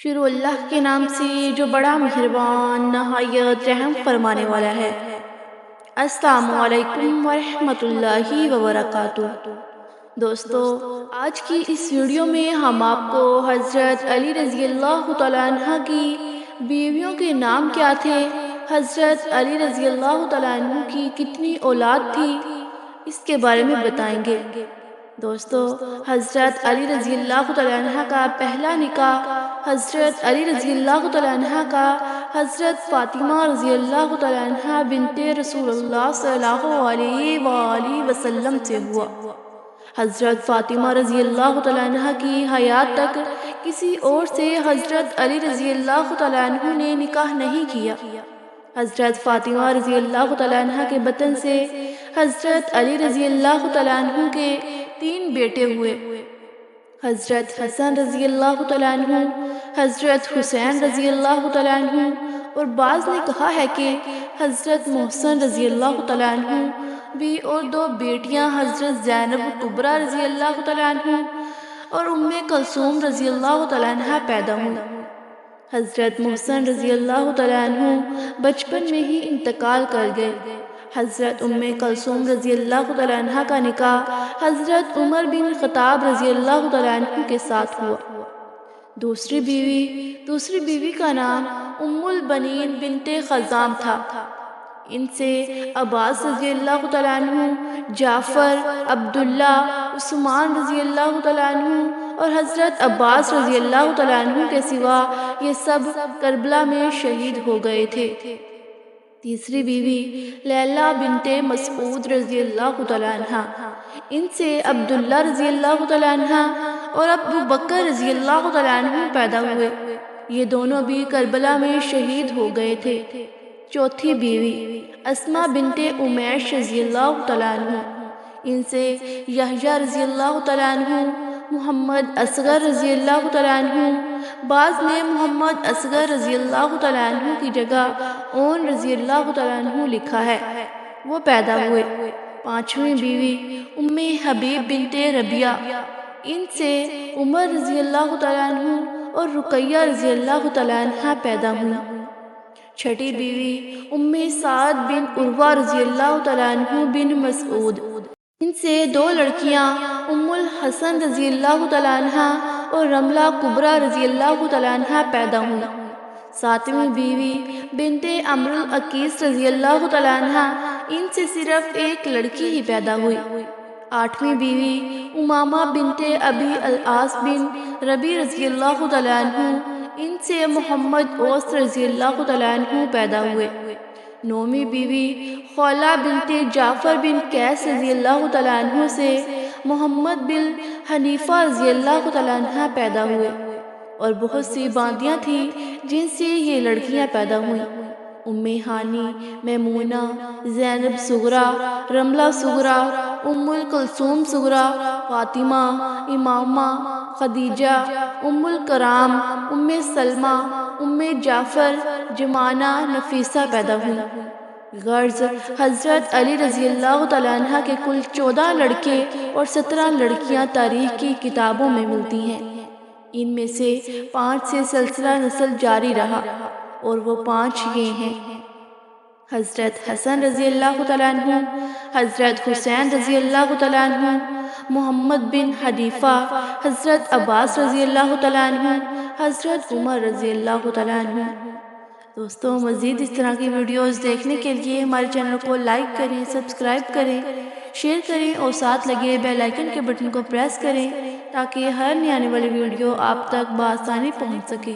شروع اللہ کے نام سے جو بڑا مہربان نہایت رحم فرمانے والا ہے۔ السلام علیکم ورحمۃ اللہ وبرکاتہ۔ دوستو، آج کی اس ویڈیو میں ہم آپ کو حضرت علی رضی اللہ تعالیٰ عنہ کی بیویوں کے نام کیا تھے، حضرت علی رضی اللہ تعالیٰ عنہ کی کتنی اولاد تھی، اس کے بارے میں بتائیں گے۔ دوستو، حضرت علی رضی اللہ تعالیٰ عنہ کا پہلا نکاح حضرت علی رضی اللہ تعالیٰ عنہ کا حضرت فاطمہ رضی اللہ تعالیٰ عنہ بنت رسول اللہ صلی اللہ علیہ وآلہ وسلم سے ہوا۔ حضرت فاطمہ رضی اللہ تعالیٰ عنہ کی حیات تک کسی اور سے حضرت علی رضی اللہ تعالیٰ عنہ نے نکاح نہیں کیا۔ حضرت فاطمہ رضی اللہ تعالیٰ عنہ کے بطن سے حضرت علی رضی اللہ تعالیٰ عنہ کے 3 بیٹے ہوئے، حضرت حسن رضی اللہ تعالیٰ عنہ، حضرت حسین رضی اللہ تعالیٰ عنہ، اور بعض نے کہا ہے کہ حضرت محسن رضی اللہ تعالیٰ عنہ بھی، اور 2 بیٹیاں حضرت زینب کبریٰ رضی اللہ تعالیٰ عنہ اور کلثوم رضی اللہ تعالیٰ عنہ پیدا ہوئیں۔ حضرت محسن رضی اللہ تعالیٰ عنہ بچپن میں ہی انتقال کر گئے۔ حضرت کلثوم رضی اللہ تعالیٰ عنہ کا نکاح حضرت عمر بن خطاب رضی اللہ تعالیٰ عنہ کے ساتھ ہوا۔ دوسری بیوی کا نام البنین بنت خزام تھا۔ ان سے عباس رضی اللہ تعالیٰ عنہ، جعفر، عبداللہ، عثمان رضی اللہ تعالیٰ عنہ اور حضرت عباس رضی اللہ تعالیٰ عنہ کے سوا یہ سب کربلا میں شہید ہو گئے تھے۔ تیسری بیوی لیلہ بنت مسعود رضی اللہ تعالیٰ عنہ، ان سے عبداللہ رضی اللہ تعالیٰ عنہ اور ابو بکر رضی اللہ تعالیٰ عنہ پیدا ہوئے۔ یہ دونوں بھی کربلا میں شہید ہو گئے تھے۔ چوتھی بیوی اسماء بنت امیش رضی اللہ تعالیٰ عنہ، ان سے یحییٰ رضی اللہ تعالیٰ عنہ، محمد اصغر رضی اللہ تعالیٰ عنہ، بعض نے محمد اصغر رضی اللہ تعالیٰ عنہ کی جگہ اون رضی اللہ تعالیٰ عنہ لکھا ہے، وہ پیدا ہوئے۔ پانچویں بیوی حبیب بنت ربیعہ، ان سے عمر رضی اللہ تعالیٰ عنہ اور رقیہ رضی اللہ تعالیٰ عنہ پیدا ہوئی۔ چھٹی بیوی سعد بن عروہ رضی اللہ تعالیٰ عنہ بن مسعود، ان سے 2 لڑکیاں الحسن رضی اللہ تعالیٰ عنہ اور رملہ کبریٰ رضی اللہ تعالیٰ عنہ پیدا ہوئی۔ ساتویں بیوی بنت عمرو العقیس رضی اللہ تعالیٰ عنہ، ان سے صرف 1 لڑکی ہی پیدا ہوئی۔ آٹھویں بیوی امامہ بنت ابی العاص بن ربیع رضی اللہ تعالیٰ عنہ، ان سے محمد اوس رضی اللہ تعالیٰ عنہ پیدا ہوئے۔ نویں بیوی خولہ بنت جعفر بن قیس رضی اللہ تعالیٰ عنہ سے محمد بن حنیفہ رضی اللہ تعالیٰ عنہ پیدا ہوئے، اور بہت سی باندیاں تھیں جن سے یہ لڑکیاں پیدا ہوئیں: ہانی، میمونہ، زینب صغریٰ، رملہ صغریٰ، کلثوم صغریٰ، فاطمہ، امامہ، خدیجہ، الکرام، سلمہ، جعفر، جمانہ، نفیسہ پیدا ہوئیں۔ غرض حضرت علی رضی اللہ تعالیٰ عنہ کے کل 14 لڑکے اور 17 لڑکیاں تاریخ کی کتابوں میں ملتی ہیں۔ ان میں سے 5 سے سلسلہ نسل جاری رہا، اور وہ 5 یہ ہیں: حضرت حسن رضی اللہ تعالیٰ عنہ، حضرت حسین رضی اللہ تعالیٰ عنہ، محمد بن حنیفہ، حضرت عباس رضی اللہ تعالیٰ عنہ، حضرت عمر رضی اللہ تعالیٰ عنہ۔ دوستو، مزید اس طرح کی ویڈیوز دیکھنے کے لیے ہمارے چینل کو لائک کریں، سبسکرائب کریں، شیئر کریں اور ساتھ لگے بیل آئیکن کے بٹن کو پریس کریں تاکہ ہر نئی آنے والی ویڈیو آپ تک بآسانی پہنچ سکے۔